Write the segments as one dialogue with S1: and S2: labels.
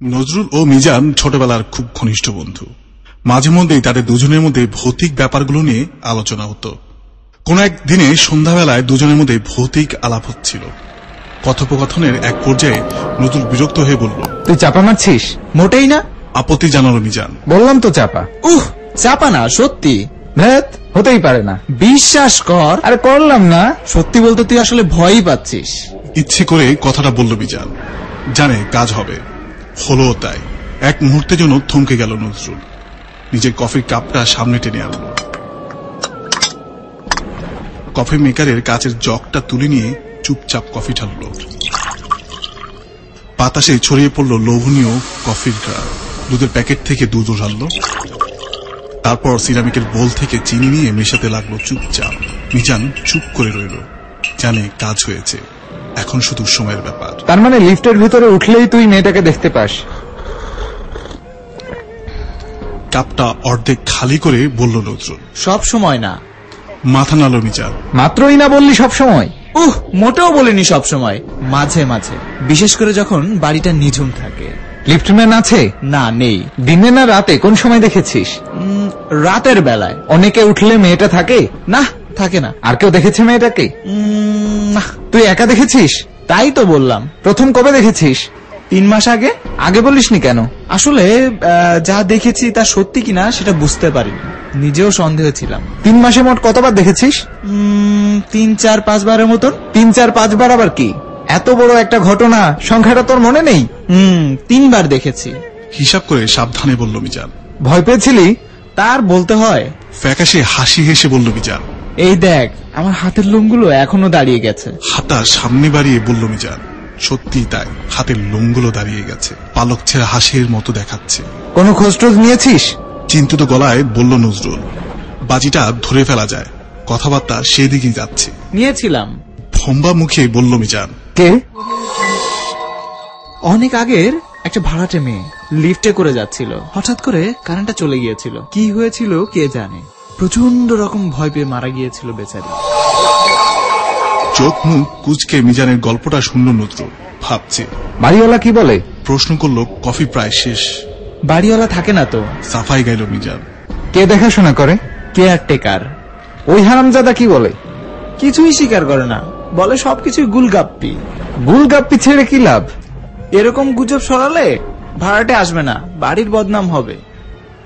S1: নজরুল ও মিজান ছোটবেলার খুব ঘনিষ্ঠ বন্ধু। মাঝে মধ্যেই তাদের দুজনের মধ্যে ভৌতিক ব্যাপারগুলো নিয়ে আলোচনা হতো। কোন এক দিনে সন্ধ্যাবেলায় দুজনের মধ্যে ভৌতিক আলাপ হচ্ছিল। কথোপকথনের এক পর্যায়ে নজরুল বিরক্ত হয়ে বলল,
S2: তুই চাপা মারছিস? মোটেই না।
S1: আপত্তি জানালো মিজান।
S2: বললাম তো চাপা।
S3: চাপা না, সত্যি।
S2: ভেদ হতেই পারে না।
S3: বিশ্বাস কর।
S2: আরে করলাম না।
S3: সত্যি বলতে তুই আসলে ভয়ই পাচ্ছিস।
S1: ইচ্ছে করে কথাটা বলল মিজান, জানে কাজ হবে। হলো তাই। এক মুহূর্তের জন্য থমকে গেল নজরুল। নিজের কফির কাপটা সামনে টেনে আনল। কফি মেকারের কাচের জগটা তুলে নিয়ে চুপচাপ কফি ঢালল। বাতাসে ছড়িয়ে পড়ল লোভনীয় কফির ঘ্রাণ। দুধের প্যাকেট থেকে দুধ ঢালল। তারপর সিরামিকের বোল থেকে চিনি নিয়ে মেশাতে লাগলো চুপচাপ। মিজান চুপ করে রইল, জানে কাজ হয়েছে। এখন শুধু সময়ের ব্যাপার।
S2: তার মানে লিফটের ভিতরে উঠলেই তুই মেয়েটাকে দেখতে পাস?
S1: কাপটা অর্ধেক খালি করে বলল নজরুল।
S3: সব সময় না।
S1: মাথা নাড়ল মিজান।
S2: মাত্রই না বললি সব সময়?
S3: মোটেও বলিনি সব সময়, মাঝে মাঝে, বিশেষ করে যখন বাড়িটা নিঝুম থাকে।
S2: লিফটম্যান আছে? না,
S3: নেই।
S2: দিনে না রাতে? কোন সময় দেখেছিস?
S3: রাতের বেলায়।
S2: অনেকে উঠলে মেয়েটা থাকে?
S3: না, থাকে না।
S2: আর কেউ দেখেছে মেয়েটাকে?
S3: না।
S2: তুই একা দেখেছিস?
S3: তাই তো বললাম।
S2: প্রথম কবে দেখেছিস?
S3: 3 মাস আগে।
S2: আগে বলিসনি কেন?
S3: আসলে যা দেখেছি তা সত্যি কিনা সেটা বুঝতে পারিনি, নিজেও সন্দেহ ছিলাম।
S2: 3 মাসে মোট কতবার দেখেছিস?
S3: 3, 4, 5 বারের মতন।
S2: 3, 4, 5 বার আবার কি? এত বড় একটা ঘটনা, সংখ্যাটা তোর মনে নেই?
S3: 3 বার দেখেছি।
S1: হিসাব করে সাবধানে বলল মিজান।
S2: ভয় পেয়েছিলি?
S3: তার বলতে হয়।
S1: ফ্যাকাশে হাসি হেসে বলল মিজান।
S3: এই দেখ, আমার হাতের লোমগুলো এখনো দাঁড়িয়ে গেছে।
S1: হাতটা সামনে বাড়িয়ে বলল মিজান। সত্যি তাই, হাতের লোমগুলো দাঁড়িয়ে গেছে। পালক ছেঁড়া হাসির মতো দেখাচ্ছে।
S2: কোনো খোঁজ নিয়েছিস?
S1: চিন্তিত গলায় বলল নজরুল। বাজিটা ধরে ফেলা যায়, কথাবার্তা সেদিকেই যাচ্ছে।
S3: নিয়েছিলাম।
S1: ফম্বা মুখে বলল মিজান।
S2: কে?
S3: অনেক আগের একটা ভাড়াটে মেয়ে লিফটে করে যাচ্ছিল। হঠাৎ করে কারেন্টটা চলে গিয়েছিল। কি হয়েছিল কে জানে। প্রচন্ড রকম ভয় পেয়ে মারা গিয়েছিল বেচারি।
S1: চোখ মুখ কুচকে মিজানের গল্পটা শুনল নজরুল। ভাবছে।
S2: বাড়িওয়ালা কি বলে?
S1: প্রশ্ন করল। কফি প্রায় শেষ।
S3: বাড়িওয়ালা থাকে না তো।
S1: সাফাই গাইল মিজান।
S2: কে দেখাশোনা করে?
S3: কেয়ারটেকার।
S2: ওই হারামজাদা কি বলে?
S3: কিছুই স্বীকার করে না, বলে সবকিছু গুলগাপ্পি।
S2: গুলগাপ্পি ছেড়ে কি লাভ?
S3: এরকম গুজব ছড়ালে ভাড়াটে আসবে না, বাড়ির বদনাম হবে।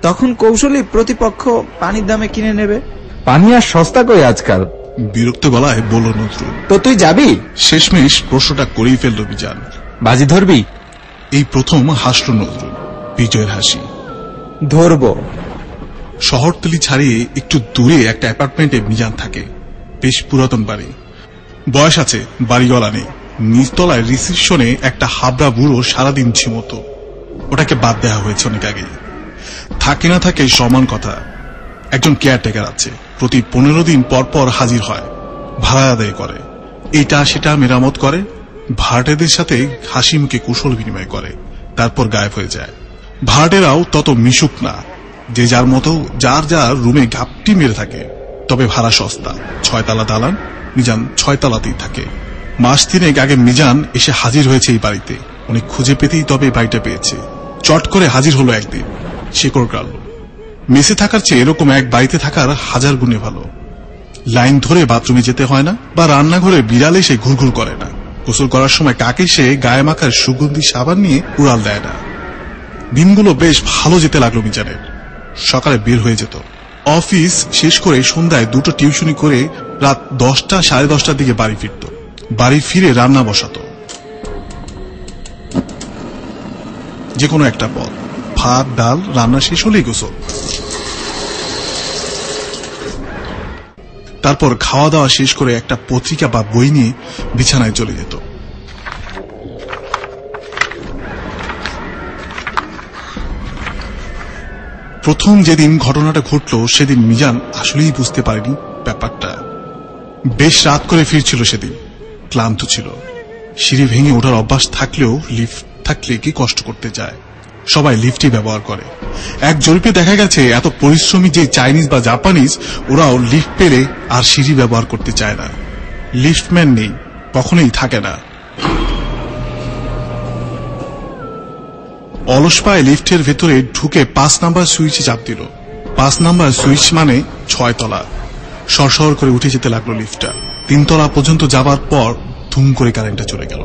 S3: তখন কৌশলী প্রতিপক্ষ পানির দামে কিনে নেবে।
S2: পানি আর সস্তা কই আজকাল?
S1: বিরক্ত গলায় বলল নজরুল।
S3: তো তুই যাবি?
S1: শেষমেশ প্রশ্নটা করেই ফেলল মিজান।
S2: বাজি ধরবি?
S1: এই প্রথম হাসল নজরুল। বিজয়ের হাসি।
S3: ধরবো।
S1: শহরতলি ছাড়িয়ে একটু দূরে একটা অ্যাপার্টমেন্টে মিজান থাকে। বেশ পুরাতন বাড়ি। বয়স আছে, বাড়িওয়ালা নেই। নিচতলায় রিসিপশনে একটা হাবড়া বুড়ো সারাদিন ঝিমতো। ওটাকে বাদ দেওয়া হয়েছে অনেক আগে। থাকে না থাকে সমান কথা। একজন কেয়ারটেকার আছে, প্রতি 15 দিন পর পর হাজির হয়, ভাড়া আদায় করে, এটা সেটা মেরামত করে, ভাড়াটেদের সাথে হাসি মুখে কুশল বিনিময় করে, তারপর গায়েব হয়ে যায়। ভাড়াটেরাও তত মিশুক না, যে যার মতো যার যার রুমে ঘাপটি মেরে থাকে। তবে ভাড়া সস্তা। 6 তালা দালান। মিজান 6 তালাতেই থাকে। মাস 3 আগে মিজান এসে হাজির হয়েছে এই বাড়িতে। অনেক খুঁজে পেতেই তবে বাড়িটা পেয়েছে। চট করে হাজির হলো একদিন। শেকড় কাটল। মেসে থাকার চেয়ে এরকম এক বাড়িতে থাকার 1000 গুণে ভালো। লাইন ধরে বাথরুমে যেতে হয় না, বা রান্নাঘরে বিড়াল এসে ঘুরঘুর করে না। গোসল করার সময় কাকে সে গায়ে মাখার সুগন্ধি সাবান নিয়ে উড়াল দেয় না। দিনগুলো বেশ ভালো যেতে লাগলো মিজানের। সকালে বের হয়ে যেত, অফিস শেষ করে সন্ধ্যায় 2টো টিউশনি করে রাত 10টা সাড়ে 10টার দিকে বাড়ি ফিরত। বাড়ি ফিরে রান্না বসাতো। যে কোনো একটা পদ, ভাত ডাল রান্না শেষ হলেই গোসল। তারপর খাওয়া দাওয়া শেষ করে একটা পত্রিকা বা বই নিয়ে বিছানায় চলে যেত। প্রথম যেদিন ঘটনাটা ঘটলো সেদিন মিজান আসলেই বুঝতে পারেনি ব্যাপারটা। বেশ রাত করে ফিরছিল সেদিন। ক্লান্ত ছিল। সিঁড়ি ভেঙে ওঠার অভ্যাস থাকলেও লিফট থাকলে কি কষ্ট করতে যায়। সবাই লিফটই ব্যবহার করে। এক জরিপে দেখা গেছে এত পরিশ্রমী যে চাইনিজ বা জাপানিজ, ওরাও লিফট পেলে আর সিঁড়ি ব্যবহার করতে চায় না। লিফটম্যান নেই, কখনোই থাকে না। অলস পায়ে লিফটের ভেতরে ঢুকে 5 নাম্বার সুইচে চাপ দিল। 5 নাম্বার সুইচ মানে 6 তলা। সরসর করে উঠে যেতে লাগলো লিফটটা। 3 তলা পর্যন্ত যাবার পর ধুম করে কারেন্টটা চলে গেল।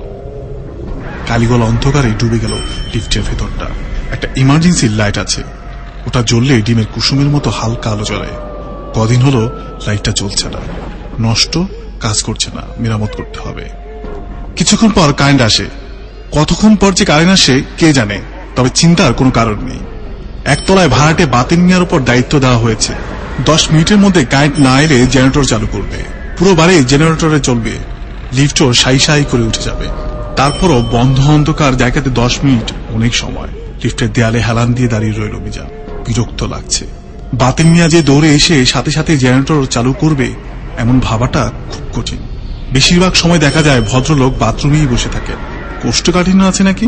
S1: কালিগলা অন্ধকারে ডুবে গেল লিফটের ভেতরটা। একটা ইমার্জেন্সি লাইট আছে, ওটা জ্বললে ডিমের কুসুমের মতো হালকা আলো জ্বলে। কদিন হলো লাইটটা জ্বলছে না, নষ্ট, কাজ করছে না, মেরামত করতে হবে। কিছুক্ষণ পর কারেন্ট আসে। কতক্ষণ পর যে কারেন্ট আসে কে জানে, তবে চিন্তার কোনো কারণ নেই। একতলায় ভাড়াটে বাতিল নেওয়ার উপর দায়িত্ব দেওয়া হয়েছে। 10 মিনিটের মধ্যে কারেন্ট না এলে জেনারেটর চালু করবে। পুরো বাড়ি জেনারেটরে চলবে। লিফটও সাই সাই করে উঠে যাবে। তারপরও বন্ধ অন্ধকার জায়গাতে 10 মিনিট অনেক সময়। লিফটের দেয়ালে হেলান দিয়ে দাঁড়িয়ে রইল মিজান। বিরক্ত লাগছে। বাতিল মিয়া যে দৌড়ে এসে সাথে সাথে জেনারেটর চালু করবে এমন ভাবাটা খুব কঠিন। বেশিরভাগ সময় দেখা যায় ভদ্রলোক বাথরুমেই বসে থাকেন। কোষ্ঠকাঠিন্য আছে নাকি?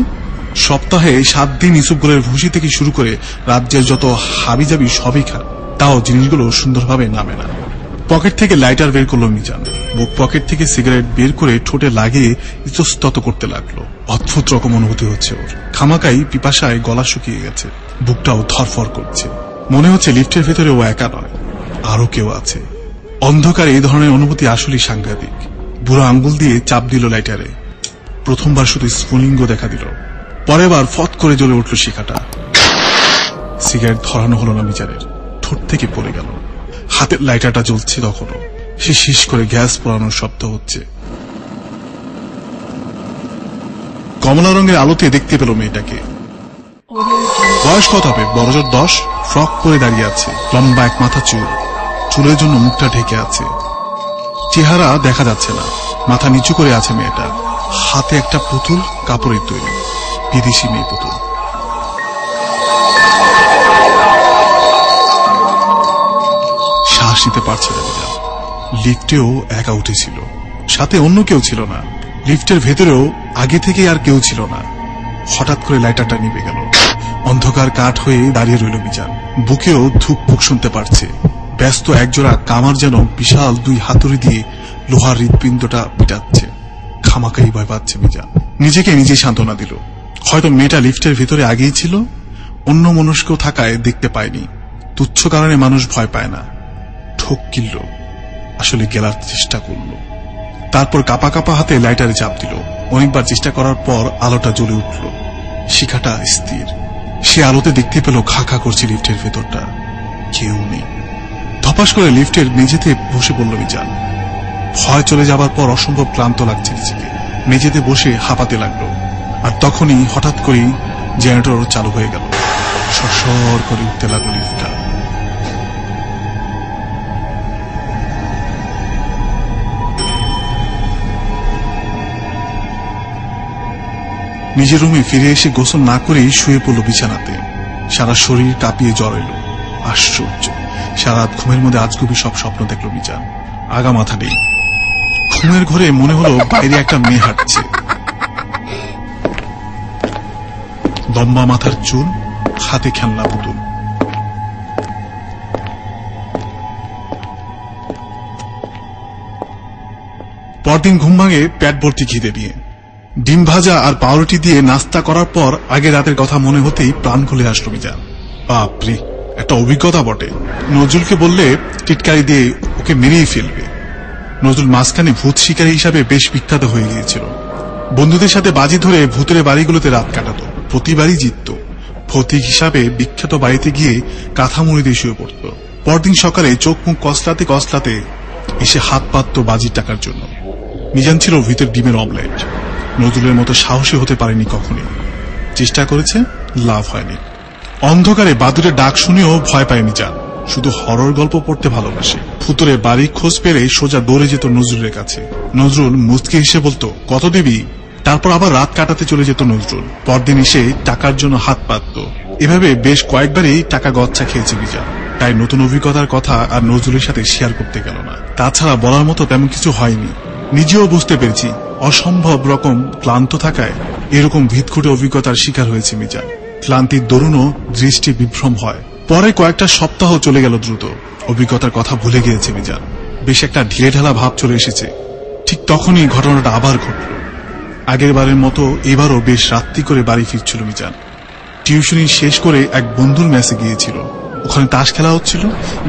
S1: সপ্তাহে 7 দিন ইসুফগুলের ভুসি থেকে শুরু করে রাজ্যের যত হাবিজাবি সবই খান, তাও জিনিসগুলো সুন্দরভাবে নামে না। পকেট থেকে লাইটার বের করলো মিজান। বুক পকেট থেকে সিগারেট বের করে ঠোঁটে লাগিয়ে ইতস্তত করতে লাগলো। অদ্ভুত রকম অনুভূতি হচ্ছে ওর। খামাকাই পিপাসায় গলা শুকিয়ে গেছে, বুকটাও ধরফর করছে। মনে হচ্ছে লিফটের ভেতরে ও একা নয়, আরো কেউ আছে। অন্ধকারে এই ধরনের অনুভূতি আসলেই সাংঘাতিক। বুড়ো আঙ্গুল দিয়ে চাপ দিল লাইটারে। প্রথমবার শুধু স্ফুলিঙ্গ দেখা দিল, পরের বার ফট করে জ্বলে উঠল শিখাটা। সিগারেট ধরানো হলো না মিজানের, ঠোঁট থেকে পড়ে গেল। হাতের লাইটারটা জ্বলছে তখনও। সে শিস করে গ্যাস পোড়ানোর শব্দ হচ্ছে। কমলা রঙের আলোতে দেখতে পেল মেয়েটাকে। বয়স কত হবে? বড়জোর 10। ফ্রক পরে দাঁড়িয়ে আছে, লম্বা এক মাথা চুল, চুলের জন্য মুখটা ঢেকে আছে। চেহারা দেখা যাচ্ছে না। মাথা নিচু করে আছে মেয়েটা। হাতে একটা পুতুল, কাপড়ের তৈরি, বিদেশি মেয়ে পুতুল। শ্বাস নিতে পারছে না মিজান। লিফটেও একা উঠেছিল, সাথে অন্য কেউ ছিল না। লিফটের ভেতরেও আগে থেকে আর কেউ ছিল না। হঠাৎ করে লাইটারটা নিভে গেল। অন্ধকার কাঠ হয়ে দাঁড়িয়ে রইল মিজান। বুকেও ধুকপুক শুনতে পারছে। ব্যস্ত একজোড়া কামার যেন বিশাল 2 হাতুড়ি দিয়ে লোহার হৃৎপিণ্ডটা পিটাচ্ছে। খামাকাই ভয় পাচ্ছে মিজান। নিজেকে নিজে সান্ত্বনা দিল। হয়তো মেয়েটা লিফটের ভিতরে আগেই ছিল, অন্য মনস্ক থাকায় দেখতে পায়নি। তুচ্ছ কারণে মানুষ ভয় পায় না। ঠোক কিনল, আসলে গেলার চেষ্টা করল। তারপর কাপা কাপা হাতে লাইটারে চাপ দিল। অনেকবার চেষ্টা করার পর আলোটা জ্বলে উঠল। শিখাটা স্থির। সে আলোতে দেখতে পেল খা খা করছে লিফটের ভেতরটা। কেউ নেই। ধপাস করে লিফটের মেঝেতে বসে পড়ল মিজান। ভয় চলে যাবার পর অসম্ভব ক্লান্ত লাগছে নিজেকে। মেঝেতে বসে হাঁপাতে লাগলো। আর তখনই হঠাৎ করেই জেনারেটর চালু হয়ে গেল। সরসর করে উঠতে লাগলো লিফটটা। নিজের রুমে ফিরে এসে গোসল না করেই শুয়ে পড়ল বিছানাতে। সারা শরীর কাঁপিয়ে জ্বর এলো। আশ্চর্য, সারা রাত ঘুমের মধ্যে আজগুবি সব স্বপ্ন দেখল মিজান। আগা মাথা নেই। ঘুমের ঘরে মনে হলো বাইরে একটা মেয়ে হাঁটছে। লম্বা মাথার চুল, হাতে খেলনা পুতুল। পরদিন ঘুম ভাঙে পেট ভর্তি খিদে নিয়ে। ডিম ভাজা আর পাউরুটি দিয়ে নাস্তা করার পর আগে রাতের কথা মনে হতেই প্রাণ খুলে আসলো মিজান। বাপরে, একটা অভিজ্ঞতা বটে। নজরুলকে বললে টিটকারি দিয়ে ওকে মেরেই ফেলবে। নজরুল মাঝখানে ভূত শিকারী হিসাবে বেশ বিখ্যাত হয়ে গিয়েছিল। বন্ধুদের সাথে বাজি ধরে ভূতের বাড়িগুলোতে রাত কাটাতো, প্রতিবারই জিতত। ভৌতিক হিসাবে বিখ্যাত বাড়িতে গিয়ে কাঁথা মুড়ি দিয়ে শুয়ে পড়ত। পরদিন সকালে চোখ মুখ কসলাতে কসলাতে এসে হাত পাতত বাজির টাকার জন্য। মিজান ছিল ভিতর ডিমের অমলেট। নজরুলের মতো সাহসী হতে পারেনি কখনই। চেষ্টা করেছে, লাভ হয়নি। অন্ধকারে বাদুরের ডাক শুনেও ভয় পায় মিজান। শুধু হরর গল্প পড়তে ভালোবাসে। ফুতুরে বাড়ি খোঁজ পেলে সোজা দৌড়ে যেত নজরুলের কাছে। নজরুল মুচকি হেসে বলতো, কত দেবী? তারপর আবার রাত কাটাতে চলে যেত নজরুল। পরদিন এসে টাকার জন্য হাত পাতত। এভাবে বেশ কয়েকবারই টাকা গচ্ছা খেয়েছে মিজান। তাই নতুন অভিজ্ঞতার কথা আর নজরুলের সাথে শেয়ার করতে গেল না। তাছাড়া বলার মতো তেমন কিছু হয়নি। নিজেও বুঝতে পেরেছি অসম্ভব রকম ক্লান্ত থাকায় এরকম ভিতখুটে অভিজ্ঞতার শিকার হয়েছে মিজান। ক্লান্তির দরুনও দৃষ্টি বিভ্রম হয়। পরে কয়েকটা সপ্তাহ চলে গেল দ্রুত। অভিজ্ঞতার কথা ভুলে গিয়েছে মিজান। বেশ একটা ঢিলে ঢালা ভাব চলে এসেছে। ঠিক তখনই ঘটনাটা আবার ঘটল। আগের বারের মতো এবারও বেশ রাত্রি করে বাড়ি ফিরছিল মিজান। টিউশনি শেষ করে এক বন্ধুর মেসে গিয়েছিল। ওখানে তাস খেলা হচ্ছিল।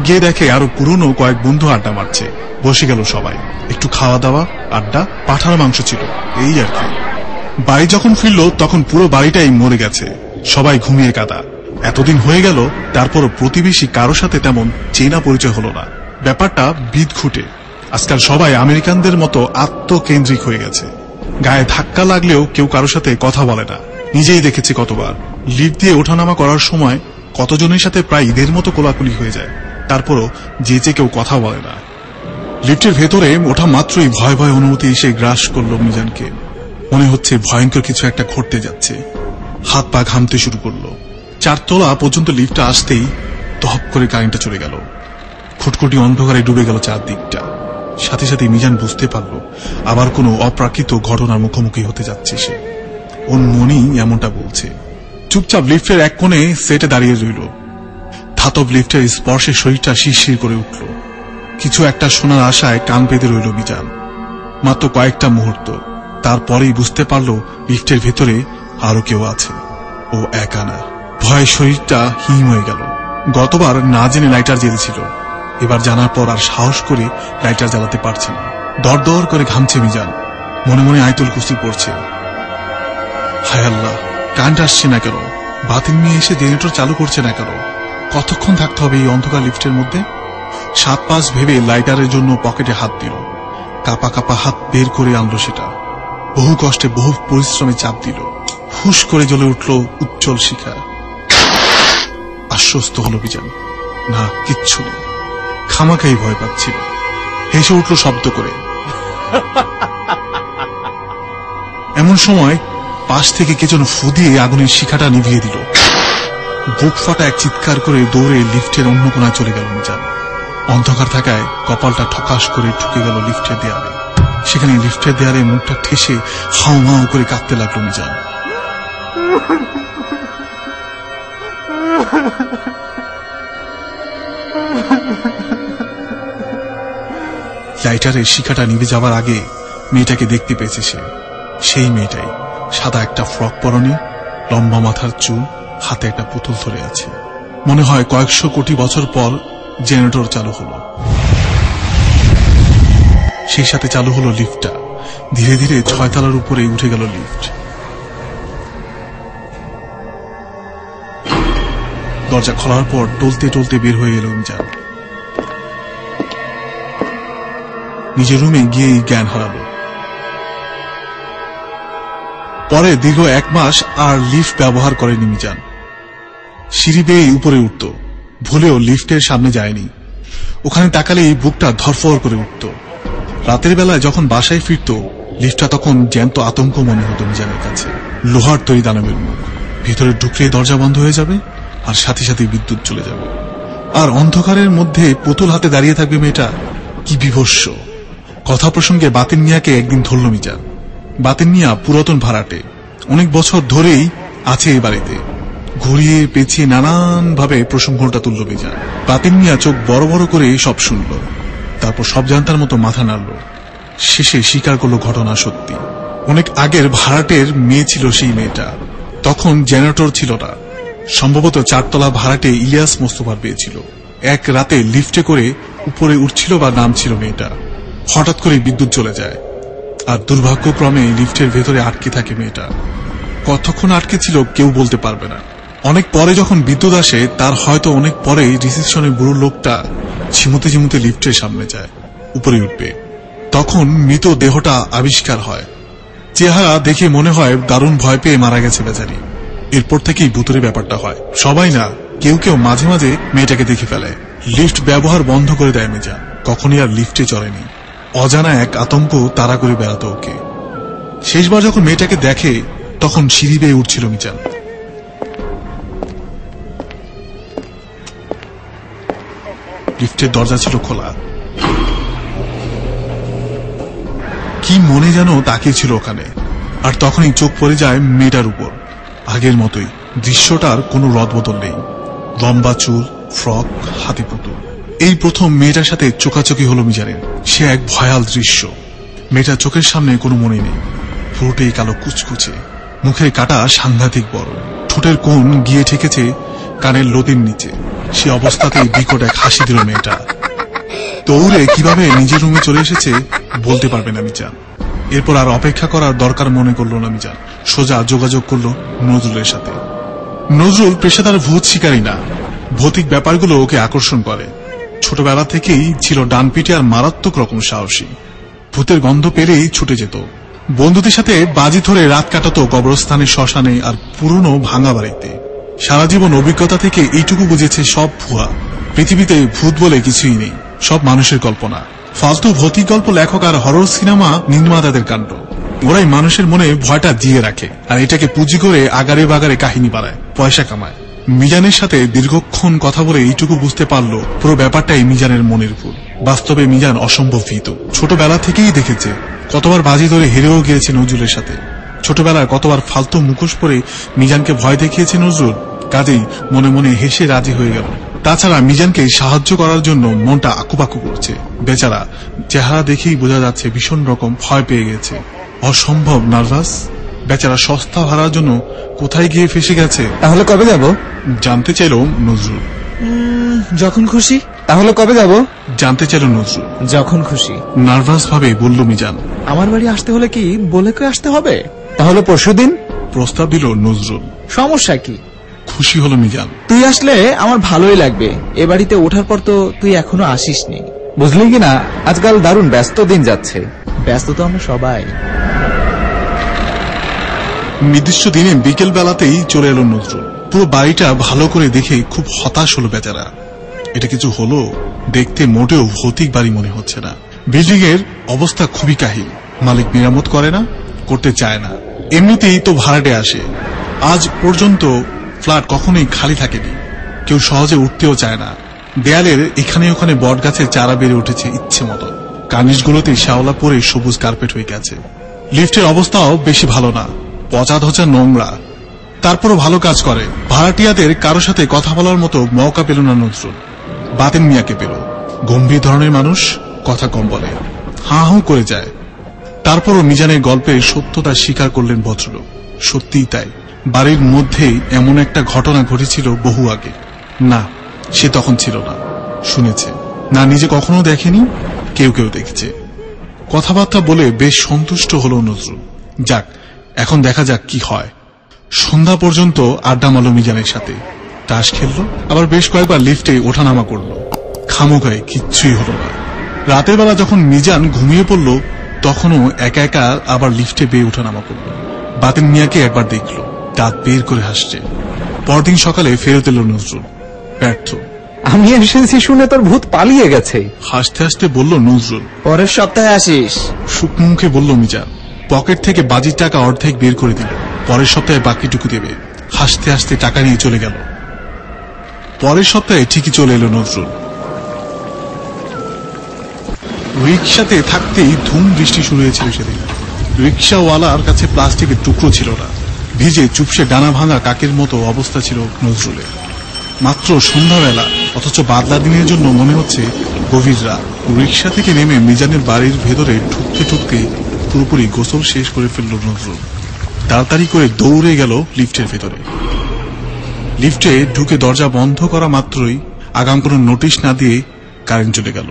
S1: গিয়ে দেখে আরো পুরনো কয়েক বন্ধু আড্ডা মারছে। বসে গেল সবাই, একটু খাওয়া দাওয়া, আড্ডা, পাঁঠার মাংস ছিল, এই আর কি। বাড়ি যখন ফিরলো তখন পুরো বাড়িটাই মরে গেছে, সবাই ঘুমিয়ে কাঁদা। এতদিন হয়ে গেল, তারপরও প্রতিবেশী কারো সাথে তেমন চেনা পরিচয় হলো না। ব্যাপারটা বিদঘুটে। আজকাল সবাই আমেরিকানদের মতো আত্মকেন্দ্রিক হয়ে গেছে। গায়ে ধাক্কা লাগলেও কেউ কারো সাথে কথা বলে না। নিজেই দেখেছি কতবার লিফট দিয়ে ওঠানামা করার সময় কতজনের সাথে প্রায় ঈদের মতো কোলাকুলি হয়ে যায়, তারপরও যে কেউ কথা বলে না। লিফটের ভেতরে ওঠা মাত্রই ভয় ভয় অনুভূতি এসে গ্রাস করলো মিজানকে। মনে হচ্ছে ভয়ঙ্কর কিছু একটা ঘটতে যাচ্ছে। হাত পা ঘামতে শুরু করলো। 4 তলা পর্যন্ত লিফটটা আসতেই তহপ করে কারেন্টটা চলে গেল। খুটখুটি অন্ধকারে ডুবে গেল চারদিকটা। সাথে সাথে মিজান বুঝতে পারলো আবার কোনো অপ্রাকৃত ঘটনার মুখোমুখি হতে যাচ্ছে সে। ওর মনই এমনটা বলছে। চুপচাপ লিফটের এক কোণে সেটে দাঁড়িয়ে রইল। ধাতব লিফটের স্পর্শে শরীরটা শিরশির করে উঠল। কিছু একটা শোনার আশায় কান পেতে রইল মিজান। মাত্র কয়েকটা মুহূর্ত, তারপরেই বুঝতে পারল লিফটের ভেতরে আরো কেউ আছে। ও একা না। ভয়ে শরীরটা হিম হয়ে গেল। গতবার না জেনে লাইটার জ্বেলেছিল, এবার জানার পর আর সাহস করে লাইটার জ্বালাতে পারছে না। দর দর করে ঘামছে মিজান। মনে মনে আয়তুল কুরসি পড়ছে। হায় আল্লাহ, কারেন্ট আসছে না কেন? বাতিল নিয়ে এসে জেনারেটর চালু করছে না কেন? কতক্ষণ থাকতে হবে এই অন্ধকার লিফটের মধ্যে? 7-5 ভেবে লাইটারের জন্য পকেটে হাত দিল। কাপা কাপা হাত বের করে আনলো সেটা। বহু কষ্টে বহু পরিশ্রমে চাপ দিল। হুশ করে জ্বলে উঠল উজ্জ্বল শিখা। আশ্বস্ত হলো মিজান, না কিচ্ছু নেই। খামাখাই ভয় পাচ্ছিল। হেসে উঠল শব্দ করে। এমন সময় পাশ থেকে কে যেন ফু দিয়ে আগুনের শিখাটা নিভিয়ে দিল। বুক ফাটা এক চিৎকার করে দৌড়ে লিফটের অন্য কোণায় চলে গেল মিজান। অন্ধকার থাকায় কপালটা ঠকাস করে ঢুকে গেল লিফটের দেয়ালে। সেখানে লিফটের দেয়ালে মুখটা ঠেসে হাউ হাউ করে কাঁদতে লাগলো মিজান। লাইটারের শিখাটা নিভে যাওয়ার আগে মেয়েটাকে দেখতে পেয়েছে সে। সেই মেয়েটাই, সাদা একটা ফ্রক পরনে, লম্বা মাথার চুল, হাতে একটা পুতুল ধরে আছে। মনে হয় কয়েকশো কোটি বছর পর জেনারেটর চালু হলো। সেই সাথে চালু হলো লিফটটা। ধীরে ধীরে 6 তলার উপরে উঠে গেল লিফট। দরজা খোলার পর টলতে টলতে বের হয়ে এলো মিজান। নিজের রুমে গিয়েই জ্ঞান হারালো। পরে দীর্ঘ 1 মাস আর লিফট ব্যবহার করেনি মিজান। সিঁড়ি বেয়ে উপরে উঠত, ভুলেও লিফটের সামনে যায়নি। ওখানে তাকালেই বুকটা ধরফর করে উঠত। রাতের বেলায় যখন বাসায় ফিরত, লিফটটা তখন জ্যান্ত আতঙ্ক মনে হতো মিজানের কাছে। লোহার তৈরি দানবের মুখ। ভিতরে ঢুকলেই দরজা বন্ধ হয়ে যাবে, আর সাথে সাথে বিদ্যুৎ চলে যাবে। আর অন্ধকারের মধ্যে পুতুল হাতে দাঁড়িয়ে থাকবে মেয়েটা। কি বিভৎস! কথা প্রসঙ্গে বাতিন মিয়াকে একদিন ধরল মিজান। বাতিন মিয়া পুরাতন ভাড়াটে, অনেক বছর ধরেই আছে এই বাড়িতে। ঘুরিয়ে পেঁচিয়ে নানান ভাবে প্রসঙ্গটা তুলল মিজান। বাতিন মিয়া চোখ বড় বড় করে সব শুনল, তারপর সব জানতার মতো মাথা নাড়ল। শেষে স্বীকার করলো ঘটনা সত্যি। অনেক আগের ভাড়াটের মেয়ে ছিল সেই মেয়েটা। তখন জেনারেটর ছিল না। সম্ভবত 4 তলা ভাড়াটে ইলিয়াস মোস্তফার বিয়ে ছিল। এক রাতে লিফটে করে উপরে উঠছিল বা নামছিল মেয়েটা। হঠাৎ করে বিদ্যুৎ চলে যায়, আর দুর্ভাগ্যক্রমে লিফটের ভেতরে আটকে থাকে মেয়েটা। কতক্ষণ আটকে ছিল কেউ বলতে পারবে না। অনেক পরে যখন বিদ্যুৎ আসে, তার হয়তো অনেক পরে রিসেপশনে বুড়ো লোকটা ঝিমুতে ঝিমুতে লিফটের সামনে যায়, উপরে উঠবে। তখন মৃত দেহটা আবিষ্কার হয়। চেহারা দেখে মনে হয় দারুণ ভয় পেয়ে মারা গেছে বেচারি। এরপর থেকেই ভুতুরে ব্যাপারটা হয়। সবাই না, কেউ কেউ মাঝে মাঝে মেয়েটাকে দেখে ফেলে। লিফট ব্যবহার বন্ধ করে দেয় মিজান। কখনই আর লিফটে চড়েনি। অজানা এক আতঙ্ক তাড়া করে বেড়াতো ওকে। শেষবার যখন মেয়েটাকে দেখে, তখন সিঁড়ি বেয়ে উঠছিল মিজান। লিফটের দরজা ছিল খোলা। কি মনে যেন তাকিয়েছিল ওখানে। আর তখনই চোখ পড়ে যায় মেয়েটার উপর। আগের মতোই দৃশ্যটার কোনো রদবদল নেই। লম্বা চুল, ফ্রক, হাতি পুতুল। এই প্রথম মেয়েটার সাথে চোখাচোখি হলো মিজানের। সে এক ভয়াল দৃশ্য। মেয়েটার চোখের সামনে কোনো মনে নেই। পুরোটাই কালো কুচকুচে, মুখের কাটা সাংঘাতিক বড়। ঠোঁটের কোণ গিয়ে ঠেকেছে কানের লতির নিচে। সে অবস্থাতেই বিকট এক হাসি দিল মেয়েটা। দৌড়ে কিভাবে নিজের রুমে চলে এসেছে বলতে পারবে না মিজান। এরপর আর অপেক্ষা করার দরকার মনে করলো না মিজান, সোজা যোগাযোগ করলো নজরুলের সাথে। নজরুল পেশাদার ভূত শিকারী না, ভৌতিক ব্যাপারগুলো ওকে আকর্ষণ করে। ছোটবেলা থেকেই ছিল ডানপিটে আর মারাত্মক রকম সাহসী। ভূতের গন্ধ পেলেই ছুটে যেত। বন্ধুদের সাথে বাজি ধরে রাত কাটাতো কবরস্থানে, শ্মশানে আর পুরনো ভাঙা বাড়িতে। সারা জীবন অভিজ্ঞতা থেকে এইটুকু বুঝেছে সব ভুয়া। পৃথিবীতে ভূত বলে কিছুই নেই, সব মানুষের কল্পনা। ফালতু ভৌতিক গল্প লেখক আর হরর সিনেমা নির্মাতাদের কাণ্ড। ওরাই মানুষের মনে ভয়টা দিয়ে রাখে আর এটাকে পুঁজি করে আগারে বাগারে কাহিনী বানায়, পয়সা কামায়। মিজানের সাথে দীর্ঘক্ষণ কথা বলে এইটুকু বুঝতে পারলো পুরো ব্যাপারটাই মিজানের মনের ভুল। বাস্তবে মিজান অসম্ভব ভীত। ছোটবেলা থেকেই দেখেছে কতবার বাজি ধরে হেরেও গিয়েছে নজরুলের সাথে। ছোটবেলায় কতবার ফালতু মুখোশ পরে মিজানকে ভয় দেখিয়েছে নজরুল, কাজেই মনে মনে হেসে রাজি হয়ে গেল। তাছাড়া মিজানকে সাহায্য করার জন্য মনটা আকুপাকু করছে। বেচারা চেহারা দেখেই বোঝা যাচ্ছে ভীষণ রকম ভয় পেয়ে গেছে, অসম্ভব নার্ভাস। বেচারা সস্তা ভাড়ার জন্য কোথায় গিয়ে ফেসে গেছে।
S2: তাহলে কবে যাব?
S1: জানতে চাইল নজরুল।
S3: যখন খুশি।
S2: তাহলে কবে যাব?
S1: জানতে চাইল নজরুল।
S3: যখন খুশি।
S1: নার্ভাস ভাবে বলল মিজান।
S3: আমার বাড়ি আসতে হলে কি বলে কে আসতে হবে?
S2: তাহলে পরশুদিন?
S1: প্রস্তাব দিল নজরুল।
S3: সমস্যা কি?
S1: খুশি হলো মিজান।
S3: তুই আসলে আমার ভালোই লাগবে। এ বাড়িতে ওঠার পর তো তুই এখনো আসিসনি।
S2: বুঝলি কিনা, আজকাল দারুণ ব্যস্ত দিন যাচ্ছে।
S3: ব্যস্ত তো আমরা সবাই।
S1: নির্দিষ্ট দিনে বিকেল বেলাতেই চলে এলো নজরুল। পুরো বাড়িটা ভালো করে দেখে খুব হতাশ হলো বেচারা। এটা কিছু হলো? দেখতে মোটেও ভৌতিক বাড়ি মনে হচ্ছে না। বিল্ডিং এর অবস্থা খুবই কাহিল। মালিক মেরামত করে না, করতে চায় না। এমনিতেই তো ভাড়াটে আসে। আজ পর্যন্ত ফ্ল্যাট কখনোই খালি থাকেনি। কেউ সহজে উঠতেও চায় না। দেয়ালের এখানে ওখানে বট গাছের চারা বেড়ে উঠেছে ইচ্ছে মতো। কার্নিশগুলোতে শ্যাওলা পরে সবুজ কার্পেট হয়ে গেছে। লিফটের অবস্থাও বেশি ভালো না, পচা ধচা নোংরা। তারপরও ভালো কাজ করে। ভাড়াটিয়াদের কারো সাথে কথা বলার মতো মৌকা পেল না নজরুল। বাতেন মিয়াকে পেল। গম্ভীর ধরনের মানুষ, কথা কম বলে, হাঁ হুঁ করে যায়। তারপরও মিজানের গল্পের সত্যতা স্বীকার করলেন ভদ্রলোক। সত্যিই তাই, বাড়ির মধ্যেই এমন একটা ঘটনা ঘটেছিল বহু আগে। না, সে তখন ছিল না, শুনেছে। না, নিজে কখনো দেখেনি, কেউ কেউ দেখেছে। কথাবার্তা বলে বেশ সন্তুষ্ট হলো নজরুল। যাক, এখন দেখা যাক কি হয়। সন্ধ্যা পর্যন্ত আড্ডা মারল মিজানের সাথে। তাস খেললো, আবার বেশ কয়েকবার লিফটে ওঠানামা করলো। খামোগায় কিচ্ছুই হলো না। রাতের বেলা যখন মিজান ঘুমিয়ে পড়ল, তখনও একা একা আবার লিফটে বেয়ে ওঠানামা করলো। বাতেন মিয়াকে একবার দেখলো, দাঁত বের করে হাসছে। পরদিন সকালে ফেরত এলো নজরুল, ব্যর্থ।
S2: আমি এসেছি শুনে তোর ভূত পালিয়ে গেছে।
S1: হাসতে হাসতে বলল নজরুল।
S3: পরের সপ্তাহে আসিস।
S1: শুকনো মুখে বলল মিজান। পকেট থেকে বাজির টাকা অর্ধেক বের করে দিল। পরের সপ্তাহে বাকিটুকু দেবে। হাসতে হাসতে টাকা নিয়ে চলে গেল। পরের সপ্তাহে ঠিকই চলে এলো নজরুল। রিক্সাতে থাকতেই ধুম বৃষ্টি শুরু হয়েছিল সেদিন। রিক্সাওয়ালার কাছে প্লাস্টিকের টুকরো ছিল না। ভিজে চুপসে ডানা ভাঙা কাকের মতো অবস্থা ছিল নজরুলের। মাত্র সন্ধ্যাবেলা, অথচ বাদলা দিনের জন্য মনে হচ্ছে গভীর রাত। রিক্সা থেকে নেমে মিজানের বাড়ির ভেতরে ঢুকতে ঢুকতে পুরোপুরি গোসল শেষ করে ফেলল নজরুল। তাড়াতাড়ি করে দৌড়ে গেল লিফটের ভেতরে। লিফটে ঢুকে দরজা বন্ধ করা মাত্রই আগাম কোনো নোটিশ না দিয়ে কারেন্ট চলে গেল।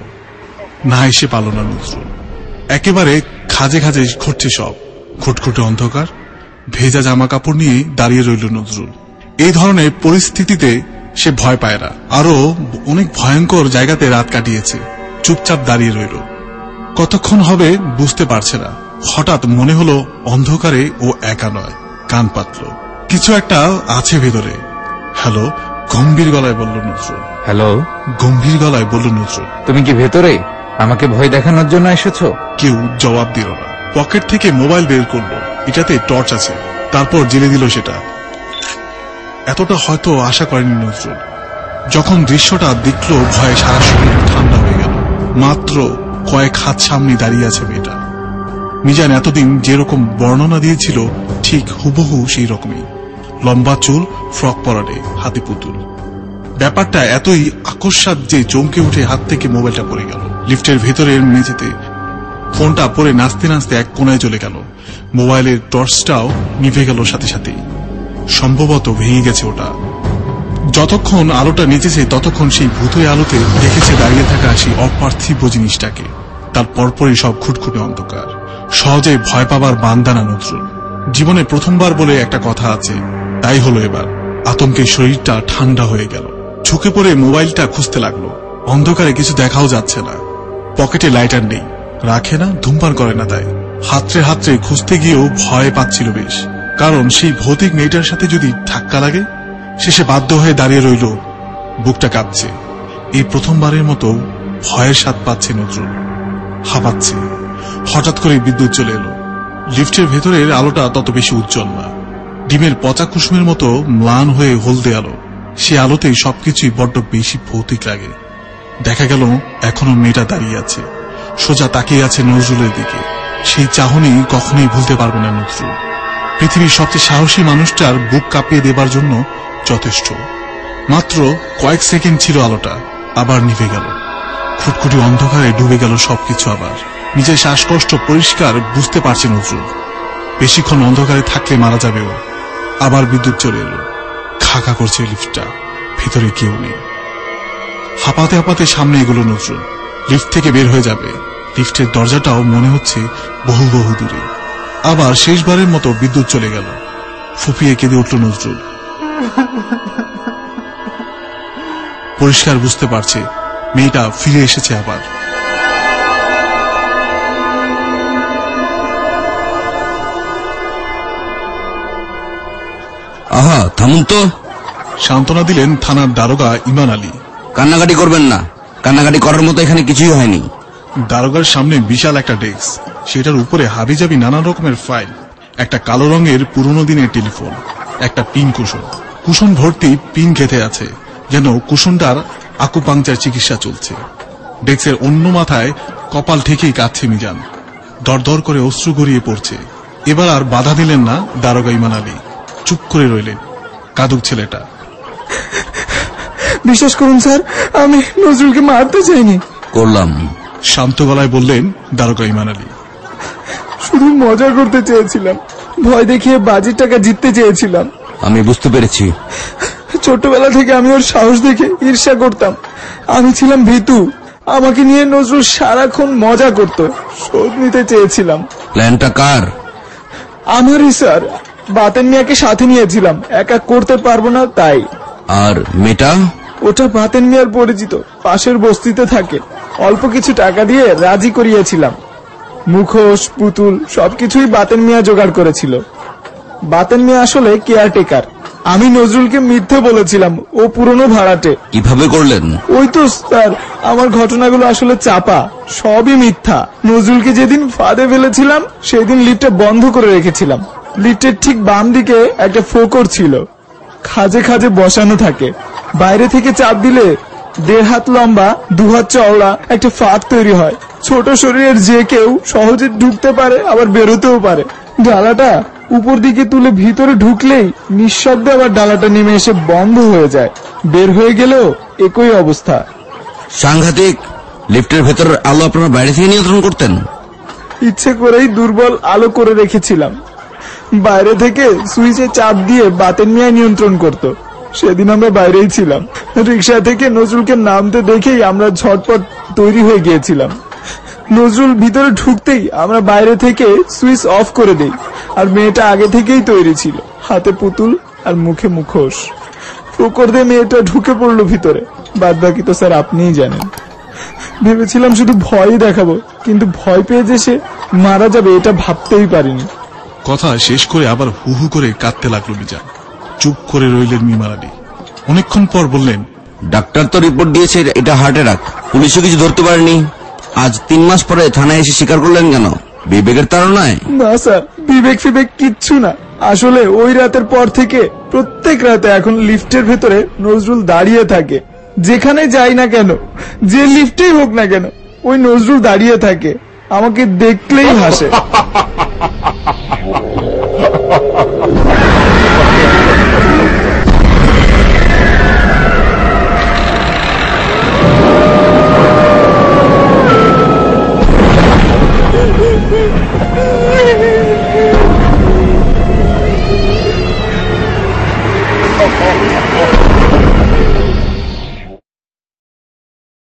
S1: না এসে পারল না নজরুল। একেবারে খাজে খাজে ঘটছে সব। খুটখুটে অন্ধকার, ভেজা জামা কাপড় নিয়ে দাঁড়িয়ে রইল নজরুল। এই ধরনের পরিস্থিতিতে সে ভয় পায় না। আরো অনেক ভয়ঙ্কর জায়গাতে রাত কাটিয়েছে। চুপচাপ দাঁড়িয়ে রইল। কতক্ষণ হবে বুঝতে পারছে না। হঠাৎ মনে হলো অন্ধকারে ও একা নয়। কান পাতল, কিছু একটা আছে ভেতরে। হ্যালো, গম্ভীর গলায় বলল নজরুল।
S2: হ্যালো,
S1: গম্ভীর গলায় বলল নজরুল।
S2: তুমি কি ভেতরে? আমাকে ভয় দেখানোর জন্য এসেছো?
S1: কেউ জবাব দিল না। পকেট থেকে মোবাইল বের করলো। এটাতে টর্চ আছে। তারপর জেলে দিল সেটা। এতটা হয়তো আশা করেনি নজরুল। যখন দৃশ্যটা দেখল, ভয়ে সারা শরীর ঠান্ডা হয়ে গেল। মাত্র কয়েক হাত সামনে দাঁড়িয়ে আছে মেয়েটা। মিজান এতদিন যেরকম বর্ণনা দিয়েছিল ঠিক হুবহু সেই রকমই। লম্বা চুল, ফ্রক পরাটে, হাতে পুতুল। ব্যাপারটা এতই আকস্মাত যে চমকে উঠে হাত থেকে মোবাইলটা পড়ে গেল। লিফটের ভেতরের মেঝেতে ফোনটা পরে নাচতে নাচতে এক কোনায় চলে গেল। মোবাইলের টর্চটাও নিভে গেল সাথে সাথেই। সম্ভবত ভেঙে গেছে ওটা। যতক্ষণ আলোটা নিচেছে ততক্ষণ সেই ভূতই আলোতে দেখেছে দাঁড়িয়ে থাকা সেই অপার্থিব জিনিসটাকে। তার পরপরই সব খুটখুটে অন্ধকার। সহজে ভয় পাবার বান্দানা নজরুল। জীবনে প্রথমবার বলে একটা কথা আছে, তাই হলো এবার। আতঙ্কে শরীরটা ঠান্ডা হয়ে গেল। ঝুঁকে পড়ে মোবাইলটা খুঁজতে লাগলো। অন্ধকারে কিছু দেখাও যাচ্ছে না। পকেটে লাইটার নেই, রাখে না, ধূমপান করে না, তাই হাতড়ে হাতড়ে খুঁজতে গিয়েও ভয় পাচ্ছিল বেশ। কারণ সেই ভৌতিক মেয়েটার সাথে যদি ধাক্কা লাগে। শেষে বাধ্য হয়ে দাঁড়িয়ে রইল, বুকটা কাঁপছে। এই প্রথমবারের মতো ভয়ের স্বাদ পাচ্ছে নজরুল, হাঁপাচ্ছে। হঠাৎ করে বিদ্যুৎ চলে এলো। লিফটের ভেতরের আলোটা তত বেশি উজ্জ্বল না, ডিমের পচা কুসুমের মতো ম্লান হয়ে হলদে আলো। সে আলোতেই সবকিছুই বড্ড বেশি ভৌতিক লাগে। দেখা গেল এখনো মেয়েটা দাঁড়িয়ে আছে, সোজা তাকিয়ে আছে নজরুলের দিকে। সেই চাহনি কখনোই ভুলতে পারবে না নজরুল। পৃথিবীর সবচেয়ে সাহসী মানুষটার বুক কাঁপিয়ে দেবার জন্য যথেষ্ট। মাত্র কয়েক সেকেন্ড ছিল আলোটা, আবার নিভে গেল। খুটখুটি অন্ধকারে ডুবে গেল সবকিছু। আবার নিজের শ্বাসকষ্ট পরিষ্কার বুঝতে পারছে নজরুল। বেশিক্ষণ অন্ধকারে থাকলে মারা যাবে ও। আবার বিদ্যুৎ চলে এলো। খাকা করছে লিফটটা, ভিতরে কেউ নেই। হাঁপাতে হাঁপাতে সামনে এগুলো নজরুল। লিফট থেকে বের হয়ে যাবে। লিফটের দরজাটাও মনে হচ্ছে বহু বহু দূরে। আবার শেষবারের মতো বিদ্যুৎ চলে গেল। ফুপিয়ে কেঁদে উঠল নজরুল। পরিষ্কার বুঝতে পারছে মেয়েটা ফিরে এসেছে আবার।
S4: আহা, থামুন তো।
S1: সান্ত্বনা দিলেন থানার দারোগা ইমান আলী।
S4: কান্নাকাটি করবেন না, কান্নাকাটি করার মতো এখানে কিছুই হয়নি।
S1: দারোগার সামনে বিশাল একটা ডেস্ক, সেটার উপরে হাবিজাবি নানা রকমের ফাইল, একটা কালো রঙের পুরনো দিনের টেলিফোন, একটা পিন কুশন। কুশন ভর্তি পিন গেঁথে আছে, যেন কুশনটার আকুপাংচার চিকিৎসা চলছে। ডেস্কের অন্য মাথায় কপাল ঠেকেই কাঁদছে মিজান। দরদর করে অশ্রু গড়িয়ে পড়ছে। এবার আর বাধা দিলেন না দারোগা ইমান আলী, চুপ করে রইলেন। কাঁদুক ছেলেটা।
S2: বিশ্বাস করুন স্যার, আমি নজরুলকে মারতে চাইনি।
S4: করলাম,
S1: শান্ত গলায় বললেন দারোগা ইমান আলী।
S2: শুধু মজা করতে চেয়েছিলাম, ভয় দেখিয়ে বাজির টাকা জিততে চেয়েছিলাম।
S4: আমি বুঝতে পেরেছি।
S2: ছোটবেলা থেকে আমি ওর সাহস দেখে ঈর্ষা করতাম। আমি ছিলাম ভীতু। আমাকে নিয়ে নজরুল সারাক্ষণ মজা করত। শোধ নিতে চেয়েছিলাম।
S4: প্ল্যানটা কার?
S2: আমারই স্যার। বাতেন মিয়াকে সাথে নিয়েছিলাম, একা করতে পারবো না তাই।
S4: আর মেয়েটা?
S2: ওটা বাতেন মিয়ার পরিচিত, পাশের বস্তিতে থাকে। অল্প কিছু টাকা দিয়ে রাজি করিয়েছিলাম। মুখোশ, পুতুল সবকিছুই বাতেন মিয়া জোগাড় করেছিল। বাতেন মিয়া আসলে কেয়ারটেকার। আমি নজরুলকে মিথ্যে বলেছিলাম ও পুরনো ভাড়াটে।
S4: কিভাবে করলেন?
S2: ওই তো স্যার, আমার ঘটনাগুলো আসলে চাপা, সবই মিথ্যা। নজরুলকে যেদিন ফাঁদে ফেলেছিলাম সেদিন লিফটটা বন্ধ করে রেখেছিলাম। লিফটের ঠিক বাম দিকে একটা ফোকর ছিল, খাজে খাজে বসানো থাকে। বাইরে থেকে চাপ দিলে 1.5 হাত লম্বা 2 হাত চওড়া একটা ফাঁক তৈরি হয়। ছোট শরীরের যে কেউ সহজে ঢুকতে পারে, আবার বেরোতেও পারে। ডালাটা উপর দিকে তুলে ভিতরে ঢুকলেই নিঃশব্দে আবার ডালাটা নেমে এসে বন্ধ হয়ে যায়। বের হয়ে গেলেও একই অবস্থা।
S4: সাংঘাতিক। লিফটের ভেতর আলো আপনারা বাইরে থেকে নিয়ন্ত্রণ করতেন?
S2: ইচ্ছে করেই দুর্বল আলো করে রেখেছিলাম। বাইরে থেকে সুইচে চাপ দিয়ে বাতেন মিয়া নিয়ন্ত্রণ করত। সেদিন আমরা বাইরেই ছিলাম। রিক্সা থেকে নজরুলকে নামতে দেখেই আমরা ঝটপট তৈরি হয়ে গিয়েছিলাম। নজরুল ভিতরে ঢুকতেই আমরা বাইরে থেকে সুইচ অফ করে দেই। আর মেয়েটা আগে থেকেই তৈরি ছিল, হাতে পুতুল আর মুখে মুখোশ। ফোকর দিয়ে মেয়েটা ঢুকে পড়লো ভিতরে। বাদ বাকি তো স্যার আপনিই জানেন। ভেবেছিলাম শুধু ভয়ই দেখাবো, কিন্তু ভয় পেয়ে যে সে মারা যাবে এটা ভাবতেই পারিনি।
S1: কথা শেষ করে আবার হু হু করে কাঁদতে লাগলো মিজান। চুপ করে রইলেন ইমান আলী। অনেকক্ষণ পর বললেন,
S4: ডাক্তার তো রিপোর্ট দিয়েছে এটা হার্ট অ্যাটাক। পুলিশও কিছু ধরতে পারেনি। আজ 3 মাস পরে থানায় এসে স্বীকার করলেন কেন? বিবেকের তাড়নায়?
S2: না স্যার, বিবেক ফিবেক কিচ্ছু না। আসলে ওই রাতের পর থেকে প্রত্যেক রাতে এখন লিফটের ভেতরে নজরুল দাঁড়িয়ে থাকে। যেখানে যাই না কেন, যে লিফটেই হোক না কেন, ওই নজরুল দাঁড়িয়ে থাকে। আমাকে দেখলেই হাসে।